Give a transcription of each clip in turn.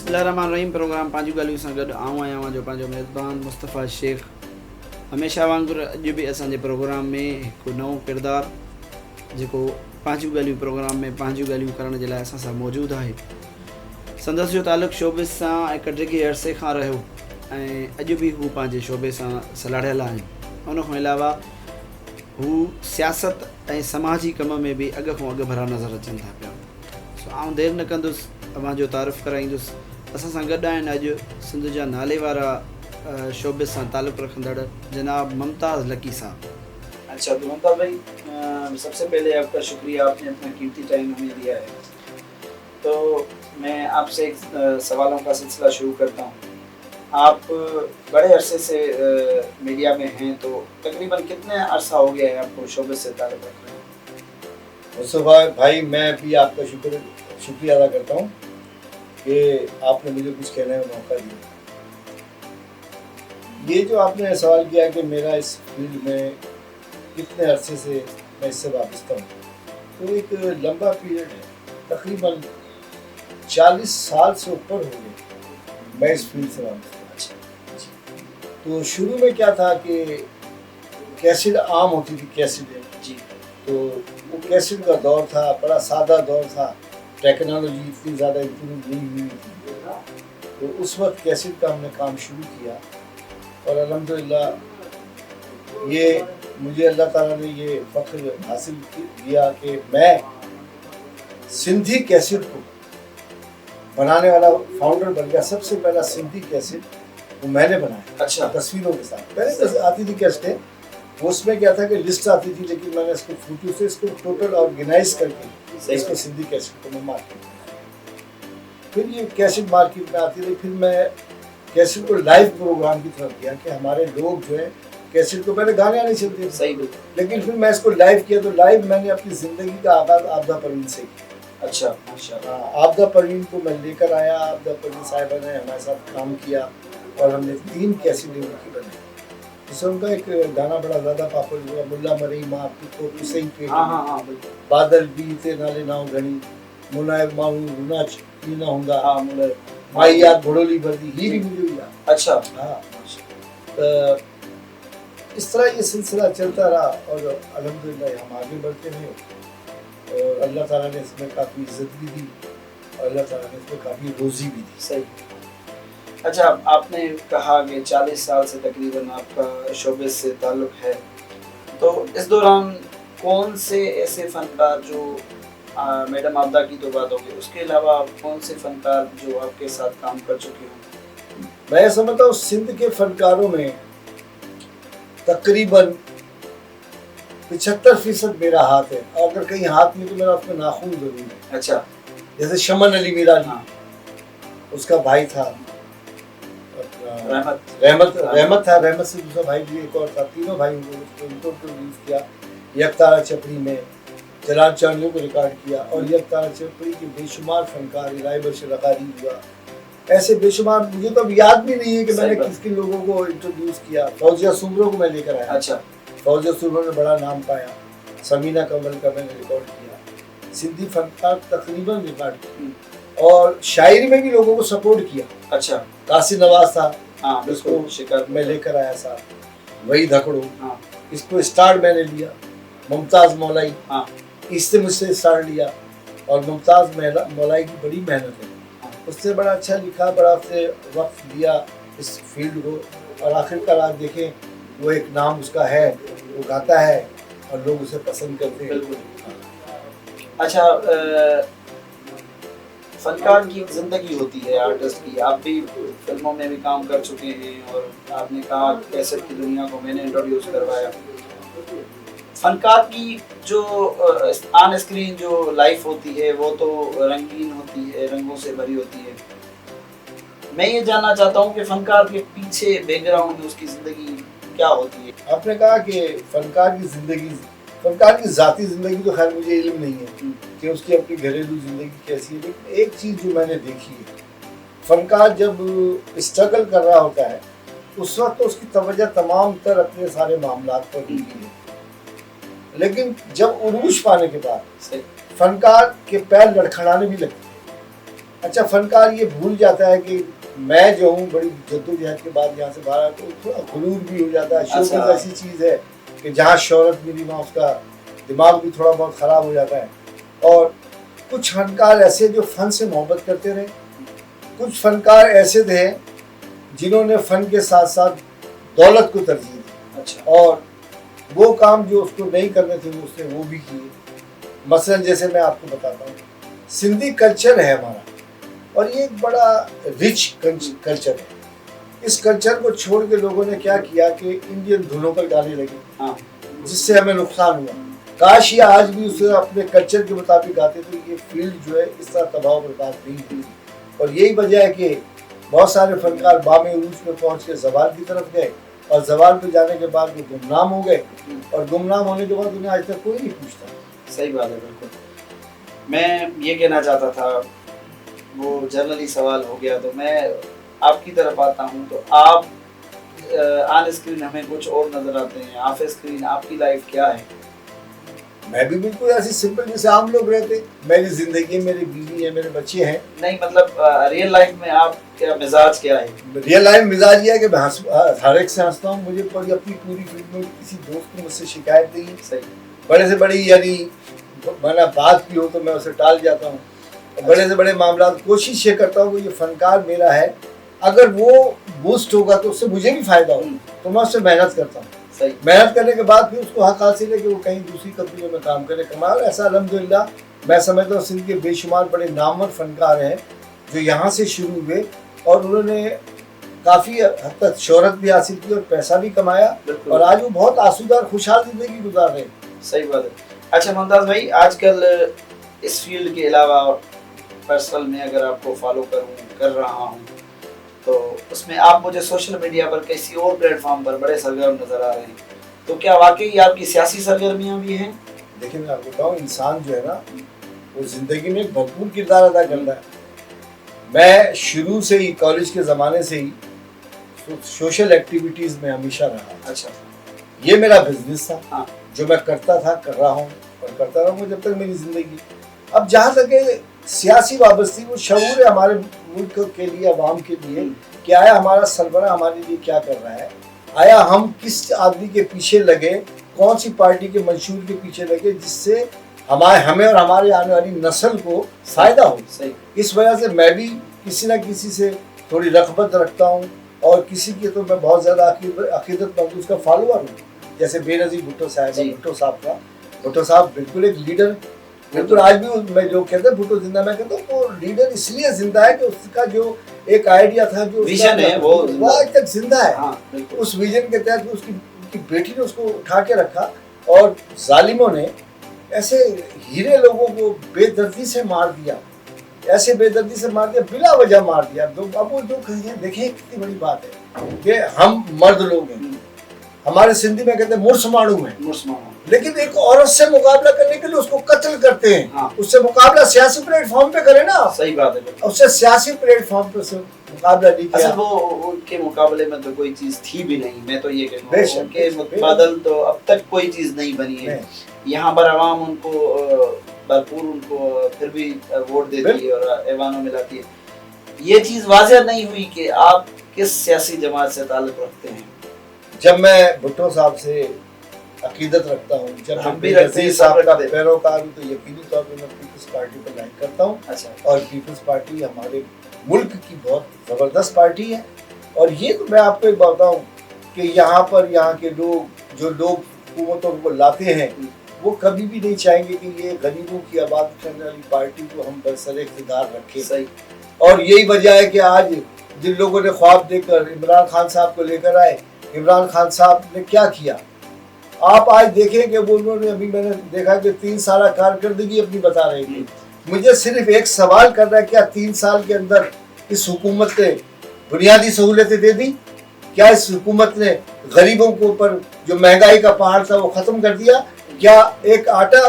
बिस्मिल्लाहिर्रहमानिर्रहीम। प्रोग्राम पंहिंजूं ॻाल्हियूं सां गॾु आऊं आहियां जो पंहिंजो मेज़बान मुस्तफ़ा शेख। हमेशह वांगुरु अॼु बि असांजे प्रोग्राम में हिकु नओं किरदारु जेको पंहिंजूं ॻाल्हियूं प्रोग्राम में पंहिंजूं ॻाल्हियूं करण जे लाइ असां सां मौजूदु आहे। संदसि जो तालुक़ु शोबे सां हिकु डिघे अरसे खां रहियो ऐं अॼु बि हू पंहिंजे शोबे सां सलाढ़ियल आहिनि। उन खां अलावा हू सियासत ऐं समाजी कम में बि अॻ खां अॻु भरा नज़र अचनि था पिया। सो आउं देरि न कंदुसि, तव्हांजो तारीफ़ कराईंदुसि। असां सां गॾु आहिनि अॼु सिंध जा नाले वारा शोबे सां ताल्लुक़ु रखंदड़ जनाब मुमताज़ लकी साहब। अच्छा तो मुमताज़ भाई, सबसे पहले आपका शुक्रिया, आपने अपना कीमती टाइम हमें दिया है। तो मैं आपसे एक सवालों का सिलसिला शुरू करता हूँ। आप बड़े अरसे से मीडिया में हैं, तो तकरीबन कितने अरसा हो गया है आपको शोबे से ताल्लुक़ रखने में? मुस्तफ़ा भाई, मैं भी आपका शुक्रिया अदा करता हूँ कि आपने मुझे कुछ कहने का मौका दिया। ये जो आपने सवाल किया कि मेरा इस फील्ड में कितने अरसे से मैं इससे वाबस्ता हूँ, तो एक लंबा पीरियड है, तकरीबन 40 साल से ऊपर हो गए मैं इस फील्ड से वाबस्ता हूँ। तो शुरू में क्या था कि कैसेट आम होती थी, कैसेट जी, तो वो कैसेट का दौर था, बड़ा सादा दौर था, टेक्नोलॉजी इतनी ज़्यादा इम्प्रूव नहीं हुई थी। तो उस वक्त कैसेट का हमने काम शुरू किया और अल्हम्दुलिल्लाह ये मुझे अल्लाह ताला ने ये फ़ख्र हासिल किया कि मैं सिंधी कैसेट को बनाने वाला फाउंडर बन गया। सबसे पहला सिंधी कैसेट वो मैंने बनाया। अच्छा। तस्वीरों के साथ पहले आती थी कैसेटें, उसमें क्या था कि लिस्ट आती थी, लेकिन मैंने इसको फोटो से इसको टोटल ऑर्गेनाइज करके इसको सिंधी कैसेट को मैं मार्केट में लाया। फिर ये कैसेट मार्केट में आती रही। फिर मैं कैसेट को लाइव प्रोग्राम की तरफ किया कि हमारे लोग जो है कैसेट को, पहले गाने आने चलते थे, सही बिल्कुल, लेकिन फिर मैं इसको लाइव किया। तो लाइव मैंने अपनी ज़िंदगी का आगाज़ आपदा परवीन से किया। अच्छा, माशाअल्लाह। आपदा परवीन को मैं लेकर आया। आपदा परवीन साहिबा ने हमारे साथ काम किया और हमने 3 कैसेट उनकी बनाई। इसमें उनका एक गाना बड़ा ज़्यादा पॉपुलर हुआ, मुल्ला मरई माँ को सही पे, बादल बीते नाले नाव घणी, मुनायब मानू रुना ना होंदा, माई याद घोड़ोली भरदी, ही भी मुझे याद। अच्छा, हाँ। तो इस तरह ये सिलसिला चलता रहा और अल्हम्दुलिल्लाह हम आगे बढ़ते रहे और अल्लाह ताला ने इसमें काफ़ी इज्जत भी दी और अल्लाह ताला ने इसमें काफ़ी रोज़ी भी दी। सही। अच्छा, आपने कहा कि 40 साल से तकरीबन आपका शोबे से ताल्लुक़ है, तो इस दौरान कौन से ऐसे फ़नकार जो मैडम आपदा की तो बात होगी, उसके अलावा कौन से फ़नकार जो आपके साथ काम कर चुके हों? मैं समझता हूँ सिंध के फ़नकारों में तकरीबन 75% मेरा हाथ है, और अगर कहीं हाथ नहीं तो मेरा उसमें नाखून ज़रूर है। अच्छा। जैसे शमन अली मीरा जी, उसका भाई था रहमत था, रहमत से दूसरा भाई भी एक और था, तीनों भाई उनको इंट्रोड्यूस किया। यकतारा चपड़ी में जलाल चांदियों को रिकॉर्ड किया और यकतारा चपड़ी के बेशुमार फनकार, इलाही बशीर रकारी हुआ, ऐसे बेशुमार, मुझे तो अब याद भी नहीं है कि मैंने किस किन लोगों को इंट्रोड्यूस किया। फौजिया सुमरों को मैं लेकर आया। अच्छा। फौजिया सुमरों ने बड़ा नाम पाया। समीना कमल का मैंने रिकॉर्ड किया। सिंधी फनकार तकरीबन रिकॉर्ड किया और शायरी में भी लोगों को सपोर्ट किया। अच्छा। कासिम नवाज था, हाँ, इसको शिकार में लेकर आया साहब, वही धकड़ो, हाँ, इसको स्टार मैंने लिया। मुमताज़ मौलाई, हाँ, इससे मुझसे स्टार लिया और मुमताज़ मौलाई की बड़ी मेहनत है, हाँ, उससे बड़ा अच्छा लिखा, बड़ा से वक्त दिया इस फील्ड को और आखिरकार आप देखें वो एक नाम उसका है, वो गाता है और लोग उसे पसंद करते हैं। बिल्कुल। अच्छा, फनकार की ज़िंदगी होती है आर्टिस्ट की। आप भी फिल्मों में भी काम कर चुके हैं और आपने कहा कैसेट की दुनिया को मैंने इंट्रोड्यूस करवाया। फनकार की जो ऑन स्क्रीन जो लाइफ होती है वो तो रंगीन होती है, रंगों से भरी होती है। मैं ये जानना चाहता हूँ कि फनकार के पीछे बैकग्राउंड में उसकी ज़िंदगी क्या होती है? आपने कहा कि फनकार की ज़िंदगी, फनकार की ज़ाती ज़िंदगी तो खैर मुझे इल्म नहीं है कि उसकी अपनी घरेलू ज़िंदगी कैसी है, लेकिन एक चीज़ जो मैंने देखी है, फनकार जब स्ट्रगल कर रहा होता है उस वक्त तो उसकी तवज्जो तमाम तर अपने सारे मामलात पर होती है, लेकिन जब उरूज पाने के बाद फनकार के पैर लड़खड़ाने भी लगते हैं अच्छा फनकार ये भूल जाता है कि मैं जो हूँ बड़ी जद्दोजहद के बाद यहाँ से बाहर आया तो थोड़ा गुरूर भी हो जाता है। शोहरत ऐसी चीज़ है कि जहाँ शोहरत मिली वहाँ उसका दिमाग भी थोड़ा बहुत ख़राब हो जाता है। और कुछ फनकार ऐसे जो फ़न से मोहब्बत करते रहे, कुछ फनकार ऐसे थे जिन्होंने फ़न के साथ साथ दौलत को तरजीह दी। अच्छा। और वो काम जो उसको नहीं करने थे उसने वो भी किए। मसलन जैसे मैं आपको बताता हूँ, सिंधी कल्चर है हमारा और ये एक बड़ा रिच कल्चर है। इस कल्चर को छोड़ के लोगों ने क्या किया कि इंडियन धुनों पर गाने लगे, हाँ, जिससे हमें नुकसान हुआ। काश ये आज भी उसे अपने कल्चर के मुताबिक गाते तो ये फील्ड जो है इस तरह तबाह बर्बाद नहीं हुई। और यही वजह है कि बहुत सारे फनकार बामे उरूज पे पहुँच के ज़वाल की तरफ गए और ज़वाल पे जाने के बाद वो गुमनाम हो गए और गुमनाम होने के बाद उन्हें आज तक कोई नहीं पूछता। सही बात है, बिल्कुल। मैं ये कहना चाहता था, वो जनरली सवाल हो गया, तो मैं आपकी तरफ आता हूँ। तो आप ऑन स्क्रीन हमें कुछ और नज़र आते हैं, ऑफ स्क्रीन आपकी लाइफ क्या है? मैं भी बिल्कुल ऐसी सिंपल जैसे आम लोग रहते। मेरी जिंदगी है, मेरी बीवी है, मेरे बच्चे हैं। नहीं मतलब रियल लाइफ में आप क्या मिजाज क्या है? रियल लाइफ मिजाज ये है कि मैं हर एक से हंसता हूँ। मुझे अपनी पूरी फील्ड में किसी दोस्त ने मुझसे शिकायत नहीं। सही। बड़े से बड़ी यानी मैंने बात की हो तो मैं उसे टाल जाता हूँ। बड़े से बड़े मामला कोशिश ये करता हूँ कि ये फनकार मेरा है, अगर वो बूस्ट होगा तो उससे मुझे भी फायदा होगा, तो मैं उससे मेहनत करता हूँ। सही। मेहनत करने के बाद फिर उसको हक हासिल है कि वो कहीं दूसरी कंपनियों में काम करे, कमाए। और ऐसा अल्हम्दुलिल्लाह मैं समझता हूँ सिंध के बेशुमार बड़े नामवर फनकार हैं जो यहाँ से शुरू हुए और उन्होंने काफ़ी हद तक शोहरत भी हासिल की और पैसा भी कमाया और आज वो बहुत आसूदा खुशहाल जिंदगी गुजार रहे हैं। सही बात है। अच्छा मुमताज़ भाई, आजकल इस फील्ड के अलावा पर्सनल में अगर आपको फॉलो कर रहा हूँ तो उसमें आप मुझे सोशल मीडिया पर किसी और प्लेटफॉर्म पर बड़े सरगर्म नज़र आ रहे हैं, तो क्या वाकई आपकी सियासी सरगर्मियाँ भी हैं? देखिए मैं आपको बताऊँ, इंसान जो है ना वो ज़िंदगी में भरपूर किरदार अदा करता है। मैं शुरू से ही कॉलेज के ज़माने से ही सोशल एक्टिविटीज़ में हमेशा रहा। अच्छा। ये मेरा बिजनेस था। हाँ। जो मैं करता था, कर रहा हूँ और करता रहूँगा जब तक मेरी ज़िंदगी। अब जहाँ तक सियासी वाबस्ती, वो शऊर है हमारे मुल्क के लिए, अवाम के लिए कि आया हमारा सरबराह हमारे लिए क्या कर रहा है, आया हम किस आदमी के पीछे लगे, कौन सी पार्टी के मंशूर के पीछे लगे जिससे हमें और हमारे आने वाली नस्ल को फ़ायदा हो। सही। इस वजह से मैं भी किसी न किसी से थोड़ी रग़बत रखता हूँ और किसी की तो मैं बहुत ज़्यादा अक़ीदतमंद उसका फॉलोअर हूँ। जैसे बेनज़ीर भुट्टो साहब भुट्टो साहब बिल्कुल एक लीडर, बिल्कुल आज भी मैं जो कहते हैं भुट्टो जिंदा, मैं कहता हूँ वो लीडर इसलिए जिंदा है कि उसका जो एक आइडिया था, जो विजन है, वो आज तक जिंदा है। हाँ, उस विजन के तहत उसकी बेटी ने उसको उठा के रखा और जालिमों ने ऐसे हीरे लोगों को बेदर्दी से मार दिया, ऐसे बेदर्दी से मार दिया, बिला वजह मार दिया। अब वो जो कहें, देखें कितनी बड़ी बात है कि हम मर्द लोग हैं, हमारे सिंधी में कहते हैं मुर्समाणु है, लेकिन एक औरत से मुकाबला करने के लिए उसको कत्ल करते हैं। हाँ। उससे मुकाबला सियासी प्लेटफॉर्म पे करें ना। सही बात है। उससे सियासी प्लेटफॉर्म पे से मुकाबला नहीं किया। वो उनके मुकाबले में तो कोई चीज थी भी नहीं। मैं तो ये कहूँगा उनके मुतबादल तो अब तक कोई चीज नहीं बनी है। यहाँ पर आवाम उनको भरपूर उनको फिर भी वोट देती है और ऐवानों में लाती है। ये चीज वाज़ेह नहीं हुई कि आप किस सियासी जमात से ताल्लुक़ रखते हैं। जब मैं भुट्टो साहब से अकीदत रखता हूँ, जब हम भी रखते हैं, साहब का पैरोकार हूँ, तो यकीनी तौर पर मैं पीपल्स पार्टी पर लाइक करता हूँ। अच्छा। और पीपल्स पार्टी हमारे मुल्क की बहुत ज़बरदस्त पार्टी है। और ये तो मैं आपको एक बताऊँ कि यहाँ के लोग जो लोग हुकूमतों को लाते हैं वो कभी भी नहीं चाहेंगे कि ये गरीबों की आबाद करने वाली पार्टी को हम बरसर इक़्तिदार रखें। सही। और यही वजह है कि आज जिन लोगों ने ख्वाब देखकर इमरान खान साहब को लेकर आए, इमरान खान साहब ने क्या किया आप आज देखें कि वो उन्होंने, अभी मैंने देखा कि 3 साल कारकर्दगी अपनी बता रहे थे। मुझे सिर्फ एक सवाल करना है, क्या 3 साल के अंदर इस हुकूमत ने बुनियादी सहूलतें दे दी? क्या इस हुकूमत ने गरीबों के ऊपर जो महंगाई का पहाड़ था वो ख़त्म कर दिया? क्या एक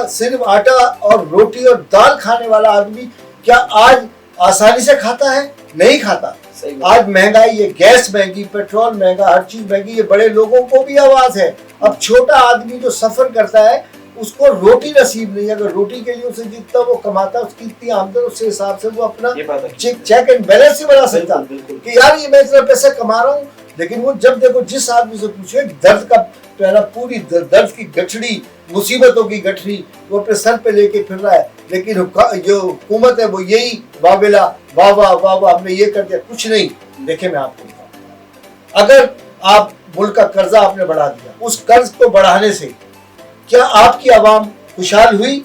सिर्फ आटा और रोटी और दाल खाने वाला आदमी क्या आज आसानी से खाता है? नहीं खाता। आज महंगाई, ये गैस महंगी, पेट्रोल महंगा, हर चीज महंगी, ये बड़े लोगों को भी आवाज है। अब छोटा आदमी जो सफर करता है اس کو روٹی نصیب نہیں. اگر روٹی کے لیے اسے جتنا وہ کماتا ہے اس کی اتنی آمدن اس کے حساب سے وہ اپنا چیک اینڈ بیلنس ہی بنا سکتا کہ یار یہ میں اتنا پیسے کما رہا ہوں. لیکن وہ جب دیکھو جس آدمی سے پوچھے درد کا پہلا پوری درد کی گٹھڑی مصیبتوں کی گٹھڑی وہ اپنے سر پہ لے کے پھر رہا ہے, لیکن جو حکومت ہے وہ یہی واویلا واہ واہ واہ واہ ہم نے یہ کر دیا. کچھ نہیں. دیکھیں میں آپ کو بتاؤں, اگر آپ ملک کا قرضہ آپ نے بڑھا دیا, اس قرض کو بڑھانے سے کیا آپ کی عوام خوشحال ہوئی؟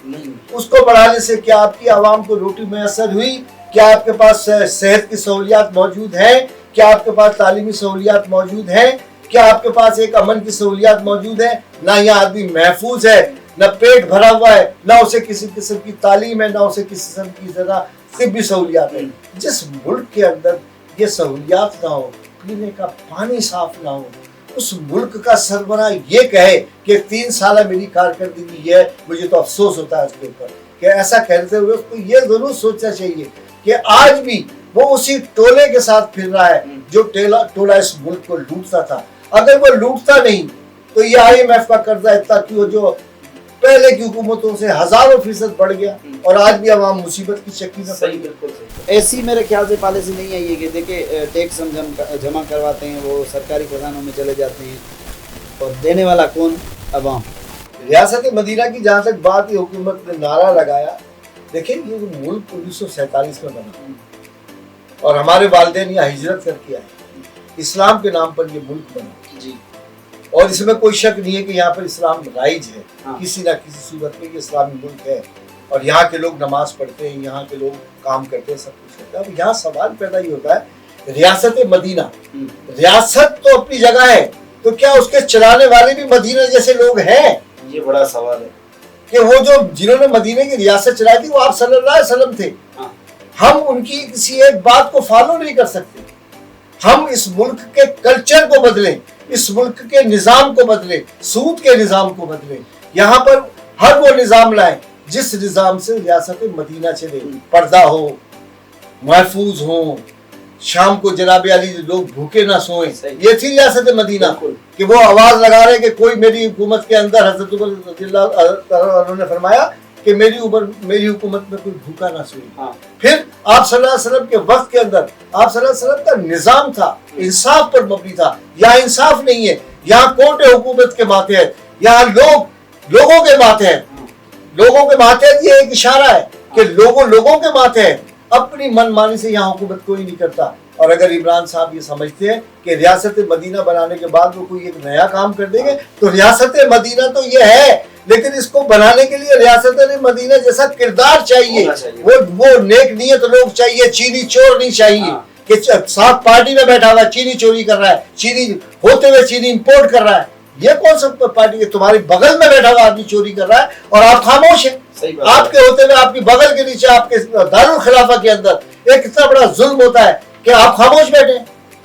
اس کو بڑھانے سے کیا آپ کی عوام کو روٹی میسر ہوئی؟ کیا آپ کے پاس صحت کی سہولیات موجود ہیں؟ کیا آپ کے پاس تعلیمی سہولیات موجود ہیں؟ کیا آپ کے پاس ایک امن کی سہولیات موجود ہیں؟ نہ یہ آدمی محفوظ ہے, نہ پیٹ بھرا ہوا ہے, نہ اسے کسی قسم کی تعلیم ہے, نہ اسے کسی قسم کی ذرا طبی سہولیات ہے. جس ملک کے اندر یہ سہولیات نہ ہو, پینے کا پانی صاف نہ ہو, اس ملک کا سربراہ یہ کہے کہ 3 سالہ میری کارکردگی یہ ہے, مجھے تو افسوس ہوتا ہے اس کے اوپر کہ ایسا کہتے ہوئے اس کو یہ ضرور سوچنا چاہیے کہ آج بھی وہ اسی ٹولے کے ساتھ پھر رہا ہے جو ٹولہ اس ملک کو لوٹتا تھا. اگر وہ لوٹتا نہیں تو یہ IMF کا قرضہ اتنا کیوں جو پہلے کی حکومتوں سے 1000% بڑھ گیا اور آج بھی عوام مصیبت کی چکی میں پڑی. ایسی میرے خیال سے پالیسی نہیں ہے یہ کہ دیکھیں ٹیکس ہم جمع کرواتے ہیں وہ سرکاری خزانوں میں چلے جاتے ہیں اور دینے والا کون؟ عوام. ریاست مدینہ کی جہاں تک بات یہ حکومت نے نعرہ لگایا, دیکھیں یہ ملک 1947 میں بنا اور ہمارے والدین یہاں ہجرت کر کے آئے, اسلام کے نام پر یہ ملک بنا جی, اور اس میں کوئی شک نہیں ہے کہ یہاں پر اسلام رائج ہے. کسی نہ کسی صورت میں یہ اسلامی ملک ہے اور یہاں کے لوگ نماز پڑھتے ہیں, یہاں کے لوگ کام کرتے ہیں, سب کچھ کرتے ہیں. اب یہاں سوال پیدا ہی ہوتا ہے ریاست مدینہ, ریاست تو اپنی جگہ ہے, تو کیا اس کے چلانے والے بھی مدینہ جیسے لوگ ہیں؟ یہ بڑا سوال ہے کہ وہ جو جنہوں نے مدینہ کی ریاست چلائی تھی وہ آپ صلی اللہ علیہ وسلم تھے. ہم ان کی کسی ایک بات کو فالو نہیں کر سکتے. ہم اس ملک کے کلچر کو بدلیں, اس ملک کے نظام کو بدلیں, سود کے نظام کو بدلیں, یہاں پر ہر وہ نظام لائیں جس نظام سے ریاست مدینہ چلے, پردہ ہو, محفوظ ہوں, شام کو جناب علی لوگ بھوکے نہ سوئیں. یہ تھی ریاست مدینہ کہ وہ آواز لگا رہے کہ کوئی میری حکومت کے اندر, حضرت عمر رضی اللہ عنہ نے فرمایا کہ میری حکومت میں کوئی بھوکا نہ سوئے. پھر آپ صلی اللہ علیہ وسلم کے وقت کے اندر آپ صلی اللہ علیہ وسلم کا نظام تھا, انصاف پر مبنی تھا. یہاں انصاف نہیں ہے, یہاں کوٹ حکومت کے ماتحت, یہاں لوگوں کے ماتحت, لوگوں کے ماتحت. یہ ایک اشارہ ہے کہ لوگوں کے ماتحت اپنی من مانی سے یہاں حکومت کوئی نہیں کرتا. اور اگر عمران صاحب یہ سمجھتے ہیں کہ ریاست مدینہ بنانے کے بعد وہ کوئی ایک نیا کام کر دیں گے, تو ریاست مدینہ تو یہ ہے, لیکن اس کو بنانے کے لیے ریاست مدینہ جیسا کردار چاہیے, وہ نیک نیت لوگ چاہیے, چینی چور نہیں چاہیے کہ ساتھ پارٹی میں بیٹھا ہوا چینی چوری کر رہا ہے, چینی ہوتے ہوئے چینی امپورٹ کر رہا ہے. یہ کون سا پارٹی ہے؟ تمہاری بغل میں بیٹھا ہوا آدمی چوری کر رہا ہے اور آپ خاموش ہیں. آپ کے ہوتے ہوئے آپ کی بغل کے نیچے آپ کے دارالخلافہ کے اندر ایک اتنا بڑا ظلم ہوتا ہے کہ آپ خاموش بیٹھے.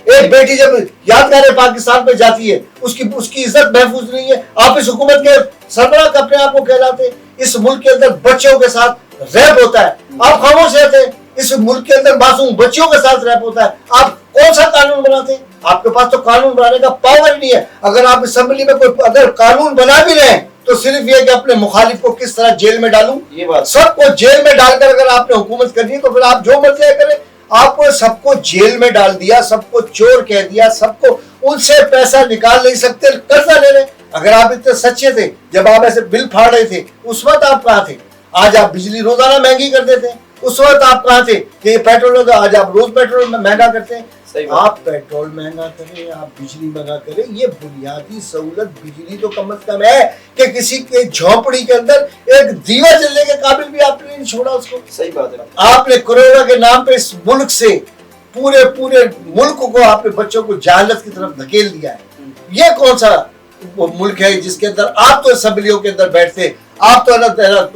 ایک بیٹی جب یادگار پاکستان پہ جاتی ہے اس کی عزت محفوظ نہیں ہے. آپ اس حکومت کے سربراہ اپنے آپ کو کہلاتے. اس ملک کے اندر بچوں کے ساتھ ریپ ہوتا ہے, آپ خاموش رہتے. اس ملک کے اندر معصوم بچوں کے ساتھ ریپ ہوتا ہے, آپ کون سا قانون بناتے؟ آپ کے پاس تو قانون بنانے کا پاور نہیں ہے. اگر آپ اسمبلی میں کوئی اگر قانون بنا بھی رہے ہیں تو صرف یہ کہ اپنے مخالف کو کس طرح جیل میں ڈالوں, یہ بات سب کو جیل میں ڈال کر اگر آپ نے حکومت کرنی ہے تو پھر آپ جو مرضی کریں. آپ کو سب کو جیل میں ڈال دیا, سب کو چور کہہ دیا, سب کو ان سے پیسہ نکال نہیں سکتے, قرضہ لے رہے. اگر آپ اتنے سچے تھے جب آپ ایسے بل پھاڑ رہے تھے اس وقت آپ کہاں تھے؟ آج آپ بجلی روزانہ مہنگی کر دیتے ہیں, اس وقت آپ کہاں تھے کہ یہ پیٹرول آج آپ روز پیٹرول مہنگا کرتے ہیں. آپ پیٹرول مہنگا کریں, آپ بجلی مہنگا کریں, یہ بنیادی سہولت بجلی تو کم از کم ہے کہ کسی کے جھونپڑی کے اندر ایک دیوا جلنے کے قابل بھی آپ نے نہیں چھوڑا اس کو. صحیح بات ہے. آپ نے کروڑا کے نام پہ اس ملک سے پورے ملک کو آپ نے بچوں کو جہالت کی طرف دھکیل دیا ہے. یہ کون سا وہ ملک ہے جس کے اندر آپ تو اسمبلیوں کے اندر بیٹھتے, آپ تو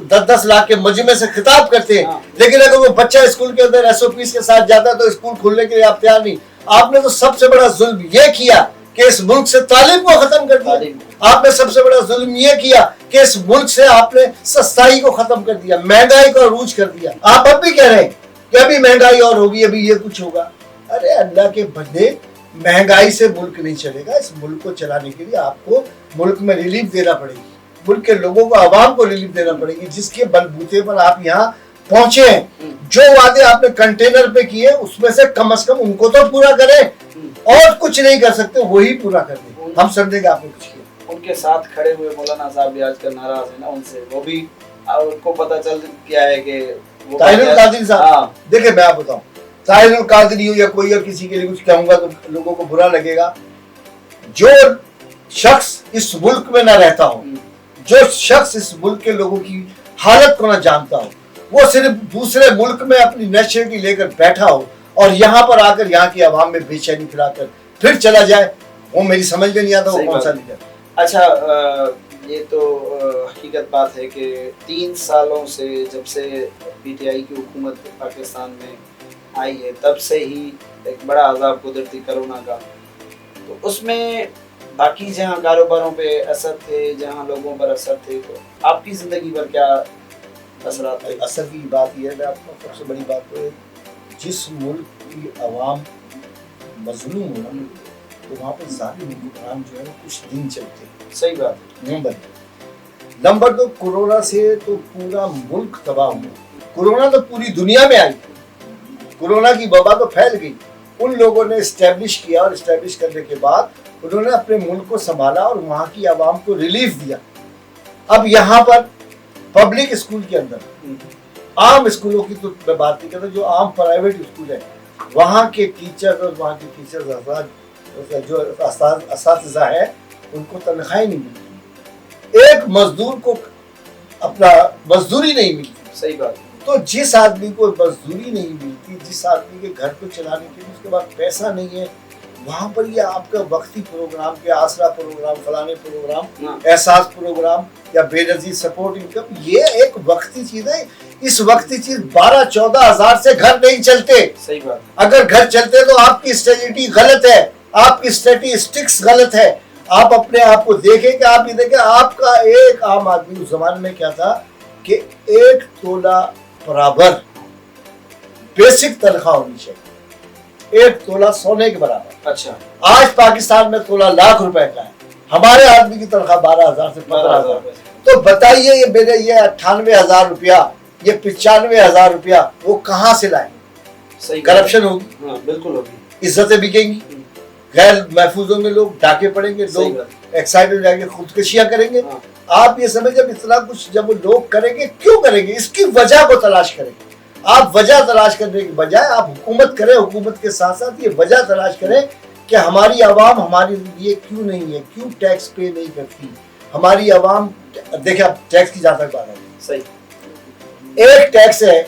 10-10 لاکھ کے مجمع سے خطاب کرتے ہیں, لیکن اگر وہ بچہ اسکول کے اندر SOPs کے ساتھ جاتا ہے تو اسکول کھولنے کے لیے آپ تیار نہیں. آپ نے تو سب سے بڑا ظلم یہ کیا کہ اس ملک سے تعلیم کو ختم کر دیا. آپ نے سب سے بڑا ظلم یہ کیا کہ اس ملک سے آپ نے سستائی کو ختم کر دیا, مہنگائی کو عروج کر دیا. آپ اب بھی کہہ رہے ہیں کہ ابھی مہنگائی اور ہوگی, ابھی یہ کچھ ہوگا. ارے اللہ کے بندے, مہنگائی سے ملک نہیں چلے گا. اس ملک کو چلانے کے لیے آپ کو ملک میں ریلیف دینا پڑے گی. मुल्क के लोगों को, आवाम को रिलीफ देना पड़ेगी, जिसके बलबूते पर आप यहाँ पहुंचे हैं। जो वादे आपने कंटेनर पे किए उसमें से कम उनको तो पूरा करें, और कुछ नहीं कर सकते वही पूरा कर दें, हम समझेंगे आपने कुछ किया। उनके साथ खड़े हुए मौलाना साहब भी आजकल नाराज है ना उनसे, वो भी उनको पता चल गया है कि ताहिरुल कादरी साहब, देखिए मैं आप बताऊं, ताहिरुल कादरी हो या कोई और किसी के लिए कुछ कहूंगा तो लोगों को बुरा लगेगा। जो शख्स इस मुल्क में ना रहता हो, जो शख्स इस मुल्क के लोगों की हालत को ना जानता हो, वो सिर्फ दूसरे मुल्क में अपनी नेशनलिटी लेकर बैठा हो और यहाँ पर आकर यहाँ की आवाम में बेचैनी फैलाकर फिर चला जाए, वो मेरी समझ में नहीं आता वो कौन सा लीडर। अच्छा, ये तो हकीकत बात है कि 3 सालों से जब से पीटीआई की हुकूमत पाकिस्तान में आई है तब से ही एक बड़ा अजाब गुजरती कोरोना का, तो उसमें बाकी जहाँ कारोबारों पे असर थे, जहाँ लोगों पर असर थे, तो आपकी ज़िंदगी पर क्या असरात थे? असर की बात यह है, आपको सबसे बड़ी बात तो जिस मुल्क की आवाम मजलूम हो ना, तो वहाँ पे जालिम हुक्मरान जो है कुछ दिन चलते हैं। सही बात है। नंबर 2, कोरोना से तो पूरा मुल्क तबाह हुआ। कोरोना तो पूरी दुनिया में आई, कोरोना की वबा तो फैल गई। उन लोगों ने एस्टेब्लिश किया और एस्टेब्लिश करने के बाद उन्होंने अपने मुल्क को संभाला और वहाँ की आवाम को रिलीफ दिया। अब यहाँ पर पब्लिक स्कूल के अंदर, आम स्कूलों की तो मैं बात नहीं करता, जो आम प्राइवेट स्कूल है, वहाँ के टीचर और वहाँ के टीचर्स जो असातिज़ा है उनको तनख्वाही नहीं मिलती, एक मजदूर को अपना मजदूरी नहीं मिलती। सही बात। तो जिस आदमी को मजदूरी नहीं मिलती, जिस आदमी के घर को चलाने के लिए उसके पास पैसा नहीं है, वहाँ पर ये आपका वक्ती प्रोग्राम के आसरा प्रोग्राम, फलाने प्रोग्राम, एहसास प्रोग्राम या बेनजीर सपोर्ट इनकम, ये एक वक्ती चीज है। इस वक्ती चीज 12-14 हजार से घर नहीं चलते। सही बात। अगर घर चलते तो आपकी स्ट्रेटजी गलत है, आपकी स्टैटिस्टिक्स गलत है। आप अपने आप को देखें कि आप ये देखें, आपका एक आम आदमी उस जमाने में क्या था कि 1 तोला बराबर बेसिक तनख्वाह होनी चाहिए, 1 तोला सोने के बराबर। अच्छा, आज पाकिस्तान में तोला लाख रुपए का है, हमारे आदमी की तनख्वाह 12,000 से 15,000। तो बताइए ये मेरे ये 98,000 रुपया, ये 95,000 रुपया वो कहाँ से लाए? सही। करप्शन होगी, बिल्कुल होगी, इज्जतें बिकेंगी, गैर महफूजों में लोग डाके पड़ेंगे, लोग एक्साइटेड हो जाएंगे, खुदकुशियां करेंगे। आप ये समझ, जब इतना कुछ जब लोग करेंगे, क्यों करेंगे? इसकी वजह को तलाश करेंगे। आप वजह तलाश करने के बजाय आप हुकूमत करें, हुकूमत के साथ साथ ये वजह तलाश करें कि हमारी आवाम हमारे लिए क्यों नहीं है, क्यों टैक्स पे नहीं करती हमारी आवाम। देखिए आप टैक्स की जहाँ तक बात है, सही, एक टैक्स है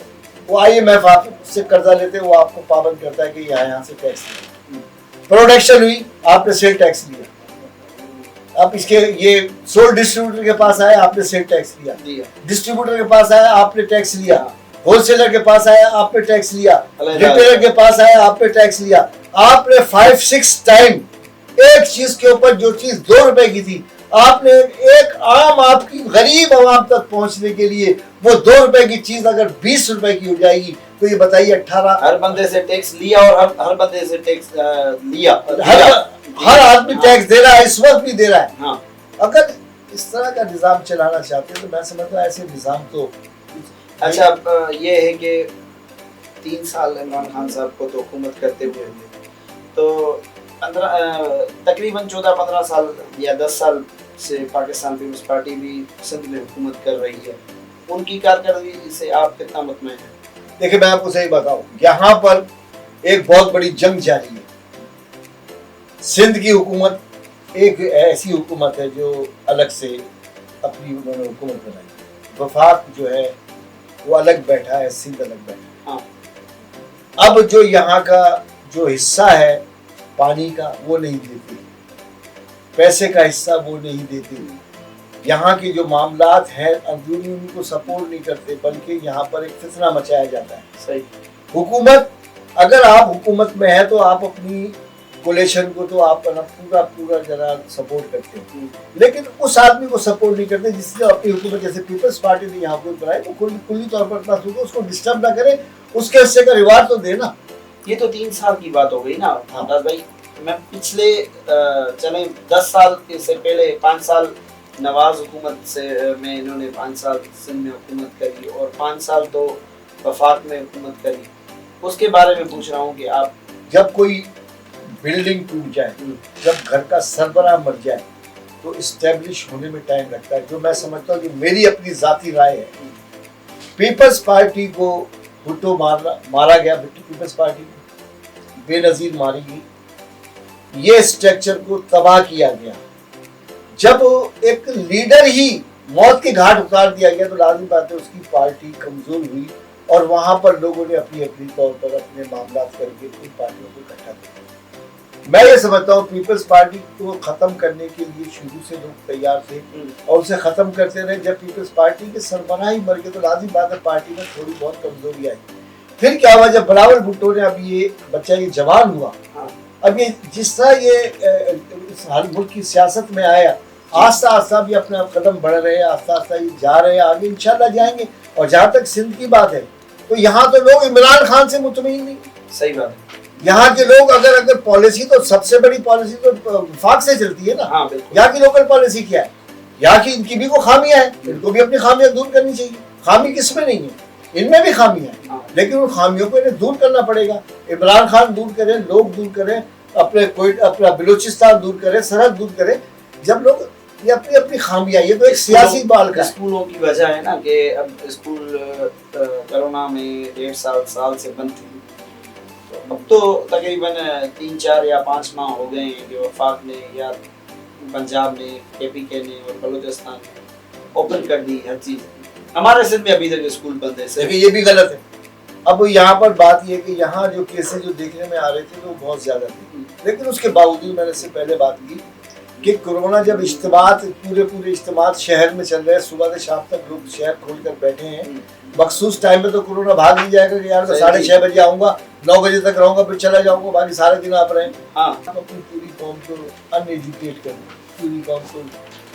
वो IMF आपसे कर्जा लेते हैं, वो आपको पाबंद करता है कि यहाँ से टैक्स लिया। प्रोडक्शन हुई, आपने सेल टैक्स लिया। आप इसके ये सोल डिस्ट्रीब्यूटर के पास आए, आपने सेल टैक्स लिया। डिस्ट्रीब्यूटर के पास आया, आपने टैक्स लिया। होलसेलर के पास आया, आपने टैक्स लिया। रिटेलर के पास आया, आपने टैक्स लिया। आपने 5-6 टाइम एक चीज के ऊपर, जो चीज 2 रुपए की थी, आपने एक आम आपकी गरीब आवाम तक पहुंचने के लिए वो 2 रुपए की चीज अगर 20 रुपए की हो जाएगी, तो ये बताइए 18। हर बंदे से टैक्स लिया और हर बंदे से टैक्स लिया, हर आदमी टैक्स दे रहा है, इस वक्त भी दे रहा है। हाँ। अगर इस तरह का निजाम चलाना चाहते हैं तो मैं समझता हूँ ऐसे निजाम तो। अच्छा, ये है कि 3 साल इमरान खान साहब को तो हुकूमत करते हुए हुए, तो तकरीबन 14-15 साल या 10 साल से पाकिस्तान पीपल्स पार्टी भी सिंध में हुकूमत कर रही है। उनकी कारकर्दगी से आप कितना मुतमईन हैं? देखिए मैं आपको सही बताऊं, यहाँ पर एक बहुत बड़ी जंग जारी है। सिंध की हुकूमत एक ऐसी हुकूमत है जो अलग से अपनी उन्होंने हुकूमत बनाई। वफाक जो है वो अलग बैठा है, सिंध अलग बैठा है। हाँ। अब जो यहाँ का जो हिस्सा है पानी का वो नहीं देती, पैसे का हिस्सा वो नहीं देती। यहाँ के जो मामलात हैं अंदरूनी उनको सपोर्ट नहीं करते, बल्कि यहाँ पर एक फितना मचाया जाता है। सही। हुकूमत, अगर आप हुकूमत में है तो आप अपनी कोलेशन को तो आप पूरा जरा सपोर्ट करते हैं, लेकिन उस आदमी को सपोर्ट नहीं करते जिससे अपनी हुकूमत, जैसे पीपल्स पार्टी ने यहाँ पर बनाई, वो कुल्ली तौर पर अपना सोचो, उसको डिस्टर्ब ना करे, उसके हिस्से का रिवार्ड तो देना। ये तो 3 साल की बात हो गई ना। हाँ भाई, मैं पिछले चले 10 साल से पहले 5 साल نواز حکومت سے میں انہوں نے 5 سال سندھ میں حکومت کری اور 5 سال تو وفاق میں حکومت کری. اس کے بارے میں پوچھ رہا ہوں کہ آپ جب کوئی بلڈنگ ٹوٹ جائے, جب گھر کا سربراہ مر جائے تو اسٹیبلش ہونے میں ٹائم لگتا ہے. جو میں سمجھتا ہوں کہ میری اپنی ذاتی رائے ہے, پیپلز پارٹی کو بھٹو مارا گیا, پیپلز پارٹی کو بے نظیر ماری گئی, یہ اسٹرکچر کو تباہ کیا گیا. جب ایک لیڈر ہی موت کے گھاٹ اتار دیا گیا تو لازمی بات ہے اس کی پارٹی کمزور ہوئی اور وہاں پر لوگوں نے اپنی اپنی طور پر اپنے معاملات کر کے اپنی پارٹیوں کو اکٹھا کیا. میں یہ سمجھتا ہوں پیپلز پارٹی کو ختم کرنے کے لیے شروع سے لوگ تیار تھے اور اسے ختم کرتے رہے. جب پیپلز پارٹی کے سربراہ ہی مر گئے تو لازمی بات ہے پارٹی میں تھوڑی بہت کمزوری آئی. پھر کیا ہوا, جب بلاول بھٹو نے اب یہ بچہ یہ جوان ہوا, اب یہ جس طرح یہ ہر ملک کی سیاست میں آیا, آہستہ آہستہ بھی اپنا قدم بڑھ رہے ہیں, آہستہ آہستہ یہ جا رہے ہیں, آگے انشاءاللہ جائیں گے. اور جہاں تک سندھ کی بات ہے تو یہاں تو لوگ عمران خان سے مطمئن نہیں. صحیح بات ہے. یہاں کے لوگ اگر پالیسی تو سب سے بڑی پالیسی تو وفاق سے چلتی ہے نا. یہاں کی لوکل پالیسی کیا ہے, یہاں کی ان کی بھی کوئی خامیاں ہیں, ان کو بھی اپنی خامیاں دور کرنی چاہیے. خامی کس میں نہیں ہے, ان میں بھی خامیاں ہیں, لیکن ان خامیوں کو انہیں دور کرنا پڑے گا. عمران خان دور کریں, لوگ دور کریں, اپنا بلوچستان دور کریں, سرحد دور کریں. جب لوگ یہ اپنی اپنی خامیاں, یہ تو ایک سیاسی بال کا اسکولوں کی وجہ ہے نا کہ اب اسکول کرونا میں 1.5 سال سے بند تھی. اب تو تقریباً 3, 4 یا 5 ماہ ہو گئے ہیں کہ وفاق نے یا پنجاب نے, KPK نے اور بلوچستان نے اوپن کر دی ہر چیز. ہمارے سندھ میں ابھی تک اسکول بند ہے. لیکن یہ بھی غلط ہے. اب یہاں پر بات یہ ہے کہ یہاں جو کیسز جو دیکھنے میں آ رہے تھے وہ بہت زیادہ تھے, لیکن اس کے باوجود میں نے اس سے پہلے بات کی کہ کورونا جب اجتماعات پورے اجتماعات شہر میں چل رہے ہیں, صبح سے شام تک لوگ شہر کھول کر بیٹھے ہیں, مخصوص ٹائم میں تو کورونا بھاگ نہیں جائے گا کہ یار میں 6:30 بجے آؤں گا, 9 بجے تک رہوں گا, پھر چلا جاؤں گا, باقی سارے دن آپ رہیں. اپنی پوری قوم کو ان ایجوکیٹ کر دیں, پوری قوم کو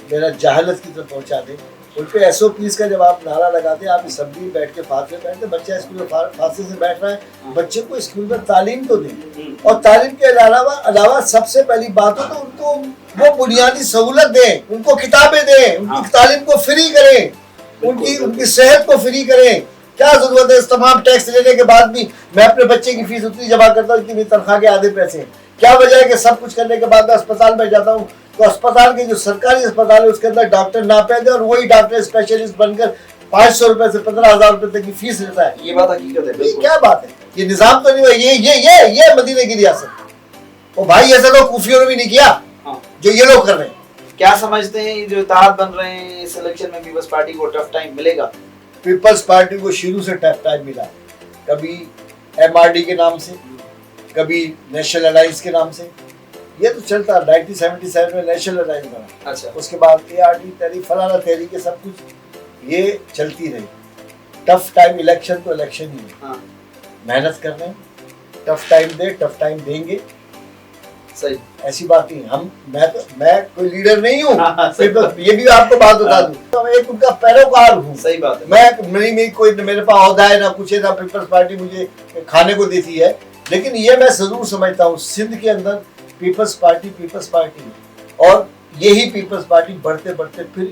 میرا جہالت کی طرف پہنچا دیں. ان پہ SOPs کا جب آپ نعرہ لگاتے ہیں, آپ اسمبلی بیٹھ کے فاصلے بیٹھتے, بچہ اسکول میں فاصلے سے بیٹھ رہا ہے, بچے کو اسکول میں تعلیم تو دیں, اور تعلیم کے علاوہ سب سے پہلی بات ہو تو ان کو وہ بنیادی سہولت دیں, ان کو کتابیں دیں, ان کی تعلیم کو فری کریں, ان کی صحت کو فری کریں. کیا ضرورت ہے اس تمام ٹیکس لینے کے بعد بھی میں اپنے بچے کی فیس اتنی جمع کرتا ہوں کہ میری تنخواہ کے آدھے پیسے ہیں. کیا وجہ ہے کہ سب کچھ کرنے کے بعد میں اسپتال میں جاتا ہوں تو اسپتال کے جو سرکاری اسپتال ہے اس کے اندر ڈاکٹر ناپید ہے, اور وہی ڈاکٹر اسپیشلسٹ بن کر 500 روپے سے 15,000 روپے تک کی فیس لیتا ہے. یہ بات حقیقت ہے. یہ کیا بات ہے, یہ نظام تو نہیں ہوا. یہ مدینے کی ریاست, وہ بھائی ایسا تو کوفیوں نے بھی نہیں کیا جو یہ لوگ کر رہے ہیں. کیا سمجھتے ہیں جو اتحاد بن رہے ہیں اس الیکشن میں پیپلز پارٹی کو ٹف ٹائم ملے گا؟ پیپلز پارٹی کو شروع سے ٹف ٹائم ملا, کبھی MRD کے نام سے, کبھی نیشنل الائنس کے نام سے. یہ تو چلتا 1977 میں نیشنل الائنس بنا, اچھا, اس کے بعد ARD تحریک, فلانا تحریک, سب کچھ یہ چلتی رہی. ٹف ٹائم الیکشن تو الیکشن ہی ہے, محنت کر رہے ہیں, ٹف ٹائم دے, ٹف ٹائم دیں گے. صحیح, ایسی بات نہیں. میں کوئی لیڈر نہیں ہوں, یہ بھی آپ کو بات بتا دوں, میں ایک ان کا پیروکار ہوں. صحیح بات ہے. میری کوئی میرے پاس عہدہ ہے نہ کچھ ہے, نہ پیپلز پارٹی مجھے کھانے کو دیتی ہے, لیکن یہ میں ضرور سمجھتا ہوں سندھ کے اندر پیپلز پارٹی ہے, اور یہی پیپلز پارٹی بڑھتے بڑھتے پھر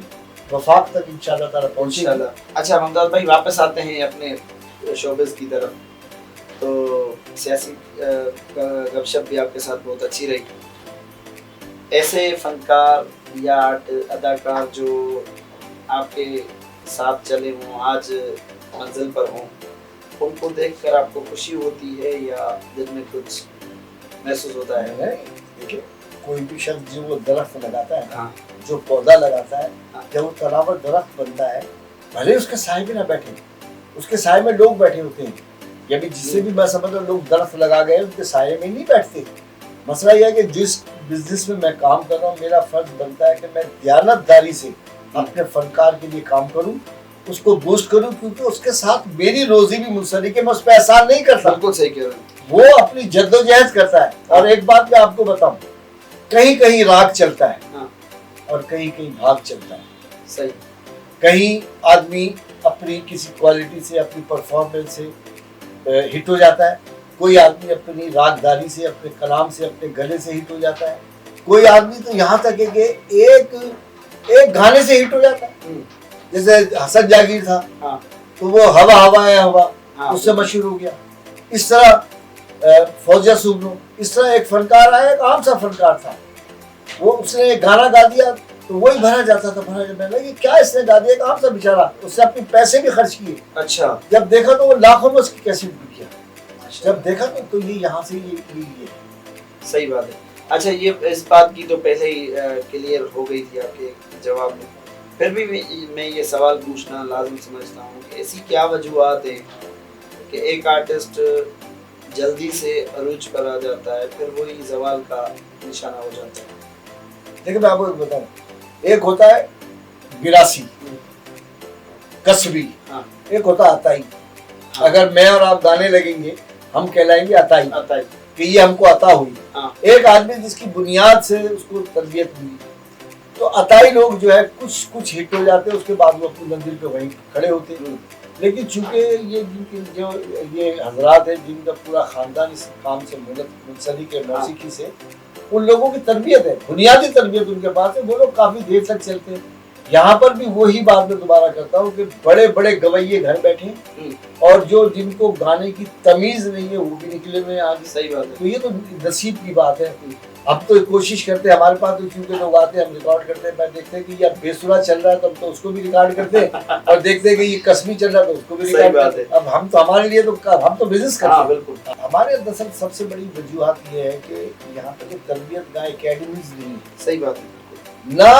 وفاق تک انشاءاللہ تعالیٰ پہنچے گی. اچھا ممتاز بھائی, واپس آتے ہیں اپنے شعبے کی طرف. تو سیاسی گپ شپ بھی آپ کے ساتھ بہت اچھی رہی. ایسے فنکار یا اداکار جو آپ کے ساتھ چلے ہوں, آج منزل پر ہوں, ان کو دیکھ کر آپ کو خوشی ہوتی ہے یا دل میں کچھ محسوس ہوتا ہے؟ دیکھیں, کوئی بھی شخص جو وہ درخت لگاتا ہے, جو پودا لگاتا ہے, جب وہ تناور درخت بنتا ہے, بھلے اس کے سائے میں نہ بیٹھے, اس کے سائے میں لوگ بیٹھے ہوتے ہیں. یا بھی جس سے بھی میں سمجھتا ہوں لوگ درخت لگا گئے ان کے سائے میں نہیں بیٹھتے. مسئلہ یہ ہے کہ جس بزنس میں میں کام کر رہا ہوں, میرا فرض بنتا ہے کہ میں دیانت داری سے اپنے فنکار کے لیے کام کروں, اس کو بوسٹ کروں, کیونکہ اس کے ساتھ میری روزی بھی منسلک ہے, میں اس پہ احسان نہیں کرتا. بالکل صحیح کہہ رہے ہیں. وہ اپنی جدوجہد کرتا ہے. اور ایک بات میں آپ کو بتاؤں, کہیں کہیں راگ چلتا ہے اور کہیں کہیں بھاگ چلتا ہے. صحیح. کہیں آدمی اپنی کسی کوالٹی سے, اپنی پرفارمنس سے ہٹ ہو جاتا ہے, کوئی آدمی اپنی راگداری سے, اپنے کلام سے, اپنے گلے سے ہٹ ہو جاتا ہے. کوئی آدمی تو یہاں تک ہے کہ ایک ایک گانے سے ہٹ ہو جاتا ہے. جیسے حسن جاگیر تھا تو وہ ہوا ہوا ہے ہوا اس سے مشہور ہو گیا. اس طرح فوزیہ سوبنو، اس طرح ایک فنکار آیا، ایک عام سا فنکار تھا، وہ اس نے ایک گانا گا دیا تو وہی بھرا جاتا تھا. میں لگا کیا اس نے گا دیا، ایک عام سا بیچارہ، اس سے اپنے پیسے بھی خرچ کیے. اچھا. جب دیکھا تو وہ لاکھوں میں اس کی کیسٹ بک کیا. جب دیکھا تو یہ یہاں سے یہ صحیح بات ہے. اچھا یہ اس بات کی تو پہلے ہی کلیئر ہو گئی تھی آپ کے جواب میں، پھر بھی میں یہ سوال پوچھنا لازم سمجھتا ہوں کہ ایسی کیا وجوہات ہیں کہ ایک آرٹسٹ جلدی سے عروج پر آ جاتا ہے پھر وہی زوال کا نشانہ ہو جاتا ہے. دیکھیں میں آپ کو بتاؤں، ایک ہوتا ہے وراثی کسبی، ایک ہوتا ہے عطائی. اگر میں اور آپ گانے لگیں گے ہم کہلائیں گے عطائی کہ یہ ہم کو عطا ہوئی. ایک آدمی جس کی بنیاد سے اس کو تربیت ملی، تو عطائی لوگ جو ہے کچھ ہٹ ہو جاتے ہیں، اس کے بعد وہ اپنی منزل پہ وہیں کھڑے ہوتے ہیں. لیکن چونکہ یہ حضرات ہیں جن کا پورا خاندان اس کام سے منسلک ہے، موسیقی سے، ان لوگوں کی تربیت ہے، بنیادی تربیت ان کے پاس ہے، وہ لوگ کافی دیر تک چلتے ہیں. یہاں پر بھی وہی بات میں دوبارہ کرتا ہوں کہ بڑے بڑے گویے گھر بیٹھے ہیں اور جو جن کو گانے کی تمیز نہیں ہے وہ بھی نکلے ہوئے ہیں آگے. صحیح بات ہے. تو یہ تو نصیب کی بات ہے. اب تو کوشش کرتے ہیں، ہمارے پاس تو چونکہ لوگ آتے ہیں ہم ریکارڈ کرتے ہیں، میں دیکھتے ہیں کہ یہ بے سرا چل رہا ہے تو ہم تو اس کو بھی ریکارڈ کرتے ہیں، اور دیکھتے ہیں کہ یہ قسمی چل رہا ہے تو اس کو بھی ریکارڈ کرتے ہیں. اب ہم تو ہمارے لیے تو ہم تو بزنس کرتے ہیں. بالکل. ہمارے دراصل سب سے بڑی وجوہات یہ ہے کہ یہاں پہ تربیت کا اکیڈمیز نہیں ہے. صحیح بات ہے. نہ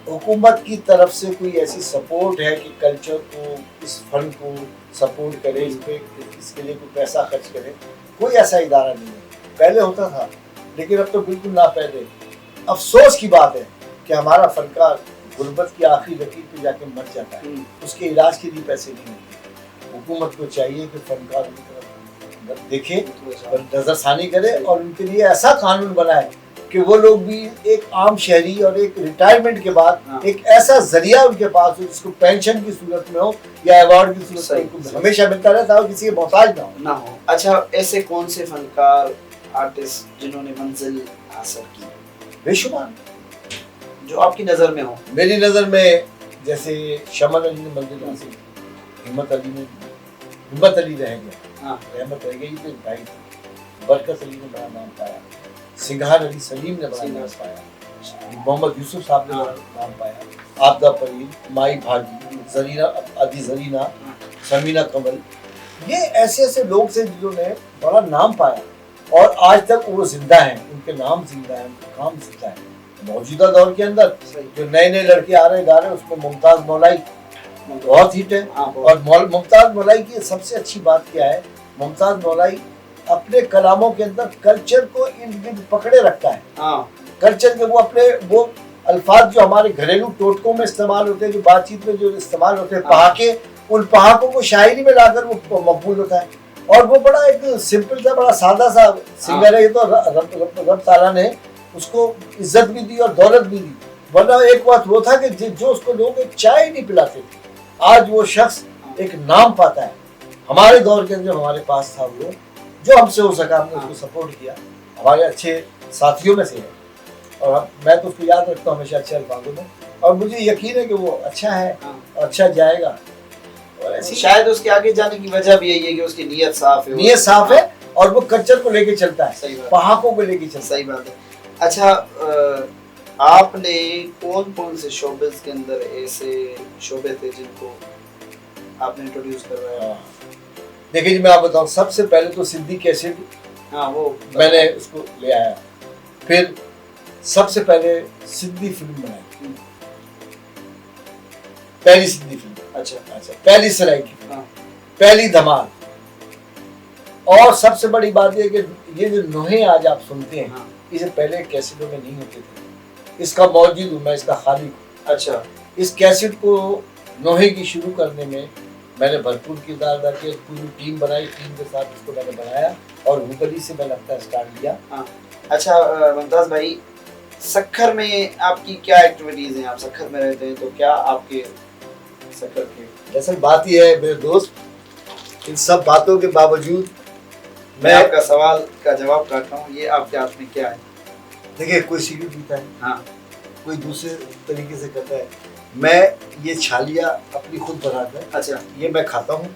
حکومت کی طرف سے کوئی ایسی سپورٹ ہے کہ کلچر کو، اس فن کو سپورٹ کرے، اس کے لیے کوئی پیسہ خرچ کرے. کوئی ایسا ادارہ نہیں ہے. پہلے ہوتا تھا لیکن اب تو بالکل نہ پہلے. افسوس کی بات ہے کہ ہمارا فنکار غربت کی آخری لکیر پہ جا کے مر جاتا ہے، اس کے علاج کے لیے پیسے نہیں ملتے. حکومت کو چاہیے کہ فنکار کی طرف دیکھے، نظر ثانی کرے اور ان کے لیے ایسا قانون بنائے کہ وہ لوگ بھی ایک عام شہری اور ایک ریٹائرمنٹ کے بعد ایک ایسا ذریعہ ان کے پاس ہو جس کو پینشن کی صورت میں ہو یا ایوارڈ کی صورت میں ان کو ہمیشہ ملتا رہتا ہو، کسی کے محتاج نہ ہو. اچھا ایسے کون سے فنکار آرٹسٹ جنہوں نے منزل حاصل کی؟ بے شمار جو آپ کی نظر میں ہو. میری نظر میں جیسے شمن علی نے منزل حاصل کی، ہمت علی رہ گیا، رحمت رہ گئی تو بھائی، برکت علی نے بڑا نام پایا، سنگھار علی سلیم نے بڑا نام پایا، محمد یوسف صاحب نے بڑا نام پایا، آبدہ پروین، مائی بھاگی، زرینہ ادی زرینہ، سمینہ کمل. یہ ایسے ایسے لوگ تھے جنہوں نے بڑا نام پایا اور آج تک وہ زندہ ہیں، ان کے نام زندہ ہیں، ان کا کام زندہ ہے. موجودہ دور کے اندر جو نئے نئے لڑکے آ رہے ہیں گا رہے ہیں، اس میں ممتاز مولائی بہت ہٹ ہے. اور ممتاز مولائی کی سب سے اچھی بات کیا ہے، ممتاز مولائی اپنے کلاموں کے اندر کلچر کو ارد گرد پکڑے رکھتا ہے. کلچر کے وہ اپنے وہ الفاظ جو ہمارے گھریلو ٹوٹکوں میں استعمال ہوتے ہیں، جو بات چیت میں جو استعمال ہوتے ہیں، پہاکے، ان پہاکوں کو شاعری میں لا کر وہ مقبول ہوتا ہے. اور وہ بڑا ایک سمپل تھا، بڑا سادہ سا سنگر ہے. یہ تو رب تعالیٰ نے اس کو عزت بھی دی اور دولت بھی دی، ورنہ ایک وقت وہ تھا کہ جو اس کو لوگ ایک چائے نہیں پلاتے تھے، آج وہ شخص ایک نام پاتا ہے. ہمارے دور کے اندر ہمارے پاس تھا، وہ جو ہم سے ہو سکا ہم نے اس کو سپورٹ کیا، ہمارے اچھے ساتھیوں میں سے ہے اور میں تو اس کو یاد رکھتا ہوں ہمیشہ اچھے الفاظوں میں، اور مجھے یقین ہے کہ وہ اچھا ہے اور اچھا جائے گا. شاید اس کے آگے جانے کی وجہ بھی یہی ہے کہ اس کی نیت صاف ہے، نیت صاف ہے اور وہ کلچر کو لے کے چلتا ہے، پہاکوں کو لے کے چلتا ہے. صحیح بات ہے. اچھا آپ نے کون کون سے شعبز کے اندر ایسے شعبے تھے جن کو آپ نے انٹروڈیوس کروایا؟ دیکھیں جی میں آپ بتاؤں، سب سے پہلے تو سندھی کیسٹ وہ میں نے اس کو لے آیا، پھر سب سے پہلے سندھی فلم بنائی، پہلی سندھی فلم، اچھا پہلی سرائی کی فلم، پہلی دھمال. اور سب سے بڑی بات یہ کہ یہ جو نوحے آج آپ سنتے ہیں اسے پہلے کیسٹوں میں نہیں ہوتے تھے. اس کا موجود ہوں میں، اس کا خالق ہوں. اچھا اس کیسٹ کو نوحے کی شروع کرنے میں میں نے بھرپور کردار ادا کیا، پوری ٹیم بنائی، ٹیم کے ساتھ اس کو میں نے بنایا اور ہوبلی سے میں نے اپنا اسٹارٹ لیا. اچھا ممتاز بھائی، سکھر میں آپ کی کیا ایکٹیویٹیز ہیں؟ آپ سکھر میں رہتے ہیں تو کیا آپ کے سکھر کے؟ دراصل بات یہ ہے میرے دوست، ان سب باتوں کے باوجود میں آپ کا سوال کا جواب کاٹتا ہوں، یہ آپ کے ہاتھ میں کیا ہے؟ دیکھیں کوئی سگریٹ پیتا ہے، कोई दूसरे तरीके से करता है। मैं ये छालियाँ अपनी खुद बनाता है, अच्छा ये मैं खाता हूँ,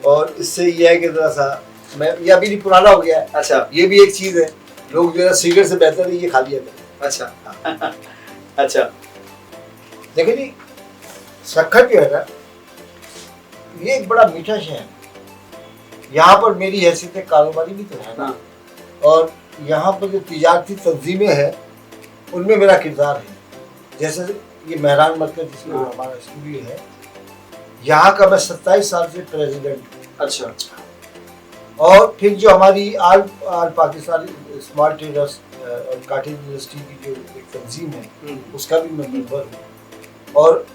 और इससे ये है कि थोड़ा सा मैं, ये अभी नहीं पुराना हो गया है, अच्छा ये भी एक चीज़ है। लोग जो है सिगरेट से बेहतर है ये खा लिया करें। अच्छा अच्छा देखिए जी, सक्खर जो है ना, ये एक बड़ा मीठा शहर है। यहाँ पर मेरी हैसियत कारोबारी भी तो है ना, हाँ और यहाँ पर जो तिजारती तंजीमें हैं उनमें मेरा किरदार है। जैसे ये मेहरान मरकज जिसमें हाँ। हमारा स्टूडियो है, यहाँ का मैं 27 साल से प्रेसिडेंट हूँ। अच्छा और फिर जो हमारी आल पाकिस्तानी स्मार्ट ट्रेडर्स और काठी यूनिवर्सिटी की जो एक तंजीम है उसका भी मैं मेंबर हूँ। और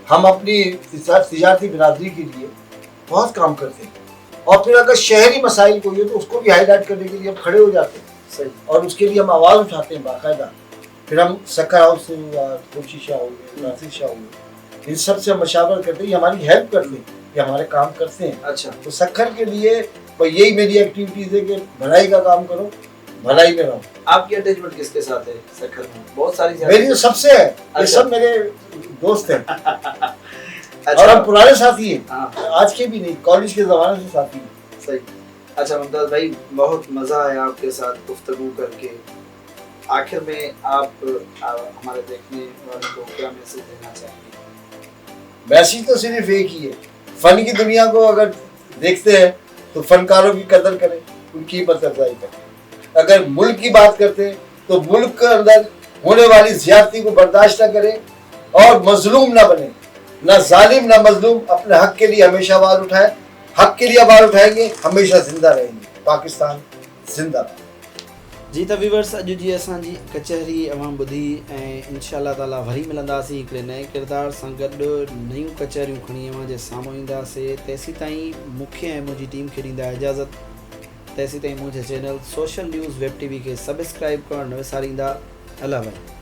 हम अपनी तिजारती बिरादरी के लिए बहुत काम करते हैं। और फिर अगर शहरी मसाइल कोई हो तो उसको भी हाईलाइट करने के लिए हम खड़े हो जाते हैं, सही और उसके लिए हम आवाज़ उठाते हैं बाकायदा। फिर हम सक्खर हाउस से या खुर्शी शाह हो गए, नासिर शाह हो गए, इन सब से हम मशावरा करते हैं, ये हमारी हेल्प करते हैं, ये हमारे काम करते हैं। अच्छा तो सक्खर के लिए तो यही मेरी एक्टिविटीज़ है कि भलाई का काम करो, भलाई में रहो। आपकी अटैचमेंट किसके साथ है सक्खर में? बहुत सारी मेरी तो सबसे है, ये अच्छा। सब मेरे दोस्त हैं। अच्छा और हम पुराने साथी हैं, हाँ आज के भी नहीं, कॉलेज के ज़माने से साथी हैं। सही। अच्छा मुमताज़ भाई, बहुत मज़ा आया आपके साथ गुफ्तगू करके। आखिर में आप हमारे देखने वालों को क्या मैसेज देना चाहेंगे? मैसेज तो सिर्फ एक ही है, फन की दुनिया को अगर देखते हैं तो फनकारों की कदर करें, उनकी हिम्मत अफजाई करें। अगर मुल्क की बात करते हैं तो मुल्क के अंदर होने वाली ज्यादती को बर्दाश्त न करें और मजलूम ना बने, ना जालिम ना मजलूम, अपने हक के लिए हमेशा आवाज़ उठाए, हक के लिए आवाज़ उठाएंगे, हमेशा जिंदा रहेंगे। पाकिस्तान जिंदाबाद। जी त व्यूवर्स, अॼु जी असांजी कचहरी अवां ॿुधी ऐं इंशाअल्लाह ताला वरी मिलंदासीं हिकिड़े नए किरदार सां गॾु, नयूं कचहरियूं खणी अवां जे साम्हूं ईंदासीं। तेसीं ताईं मूंखे ऐं मुंहिंजी टीम खे ॾींदा इजाज़त। तेसीं ताईं मुंहिंजे channel social news web TV खे सब्सक्राइब करणु न विसारींदा। अल्लाह भाई।